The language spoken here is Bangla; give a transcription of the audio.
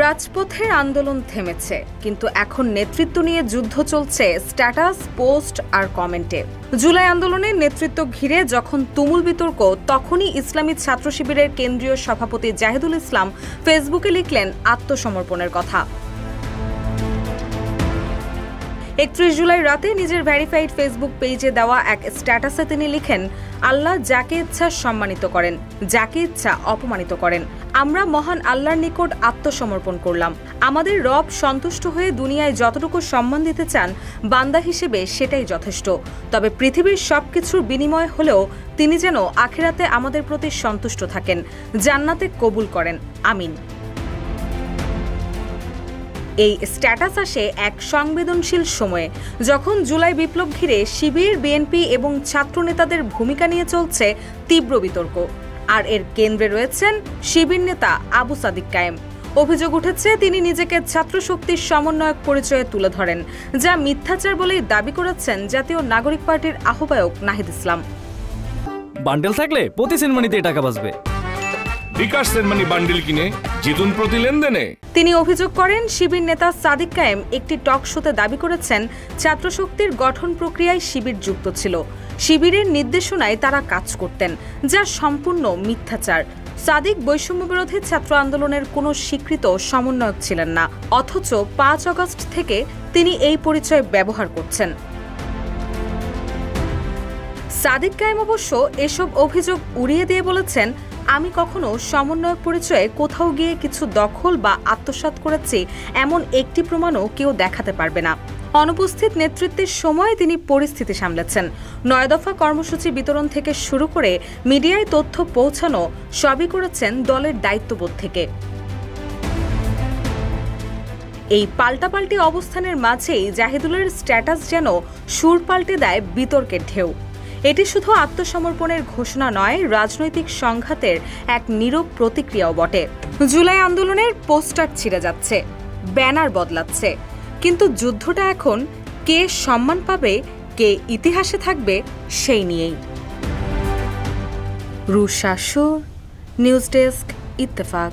রাজপথের আন্দোলন থেমেছে, কিন্তু এখন নেতৃত্ব নিয়ে যুদ্ধ চলছে স্ট্যাটাস, পোস্ট আর কমেন্টে। জুলাই আন্দোলনের নেতৃত্ব ঘিরে যখন তুমুল বিতর্ক, তখনই ইসলামী ছাত্র শিবিরের কেন্দ্রীয় সভাপতি জাহিদুল ইসলাম ফেসবুকে লিখলেন আত্মসমর্পণের কথা। 31 জুলাই রাতে নিজের ভেরিফাইড ফেসবুক পেজে দেওয়া এক স্ট্যাটাসে তিনি লিখেন, আল্লাহ যাকে ইচ্ছা সম্মানিত করেন, যাকে ইচ্ছা অপমানিত করেন। আমরা মহান আল্লাহর নিকট আত্মসমর্পণ করলাম। আমাদের রব সন্তুষ্ট হয়ে দুনিয়ায় যতটুকু সম্মান দিতে চান, বান্দা হিসেবে সেটাই যথেষ্ট। তবে পৃথিবীর সবকিছুর বিনিময় হলেও তিনি যেন আখিরাতে আমাদের প্রতি সন্তুষ্ট থাকেন, জান্নাতে কবুল করেন, আমিন। এই স্ট্যাটাস আসে এক সংবেদনশীল সময়ে, যখন জুলাই বিপ্লব ঘিরে শিবির, বিএনপি এবং ছাত্র নেতাদের ভূমিকা নিয়ে চলছে তীব্র বিতর্ক। আর এর কেন্দ্রে রয়েছেন শিবির নেতা আবু সাদিক কায়েম। অভিযোগ উঠেছে তিনি নিজেকে ছাত্র শক্তির সমন্বয়ক পরিচয়ে তুলে ধরেন, যা মিথ্যাচার বলেই দাবি করেছেন জাতীয় নাগরিক পার্টির আহ্বায়ক নাহিদ ইসলাম। বান্ডেল থাকলে প্রতি সেনমানিতে টাকা বাঁচবে। বিকাশ সেনমানি বান্ডেল কিনে জিতুন প্রতি লেনদেনে। তিনি অভিযোগ করেন, শিবির নেতা সাদিক কায়েম একটি টক শোতে দাবি করেছেন ছাত্র শক্তির গঠন প্রক্রিয়ায় শিবির যুক্ত ছিল। শিবিরের নির্দেশনায় তারা কাজ করতেন, যা সম্পূর্ণ মিথ্যাচার। সাদিক বৈষম্যবিরোধী ছাত্র আন্দোলনের কোনো স্বীকৃত সমন্বয়ক ছিলেন না, অথচ 5 আগস্ট থেকে তিনি এই পরিচয় ব্যবহার করছেন। সাদিক কায়েম অবশ্য এসব অভিযোগ উড়িয়ে দিয়ে বলেছেন, আমি কখনো সমন্বয়ক পরিচয়ে কোথাও গিয়ে কিছু দখল বা আত্মসাৎ করেছি এমন একটি প্রমাণও কেউ দেখাতে পারবে না। অনুপস্থিত নেতৃত্বের সময় তিনি পরিস্থিতি সামলেছেন। 9 দফা কর্মসূচি বিতরণ থেকে শুরু করে মিডিয়ায় তথ্য পৌঁছানো সবই করেছেন দলের দায়িত্ববোধ থেকে। এই পাল্টাপাল্টি অবস্থানের মাঝেই জাহিদুলের স্ট্যাটাস যেন সুর পাল্টে দেয় বিতর্কের ঢেউ। এটি শুধু আত্মসমর্পণের ঘোষণা নয়, রাজনৈতিক সংঘাতের এক নীরব প্রতিক্রিয়াও বটে। জুলাই আন্দোলনের পোস্টার ছিঁড়ে যাচ্ছে, ব্যানার বদলাচ্ছে, কিন্তু যুদ্ধটা এখন কে সম্মান পাবে, কে ইতিহাসে থাকবে সেই নিয়েই। রুশা সুর, নিউজ ডেস্ক, ইত্তেফাক।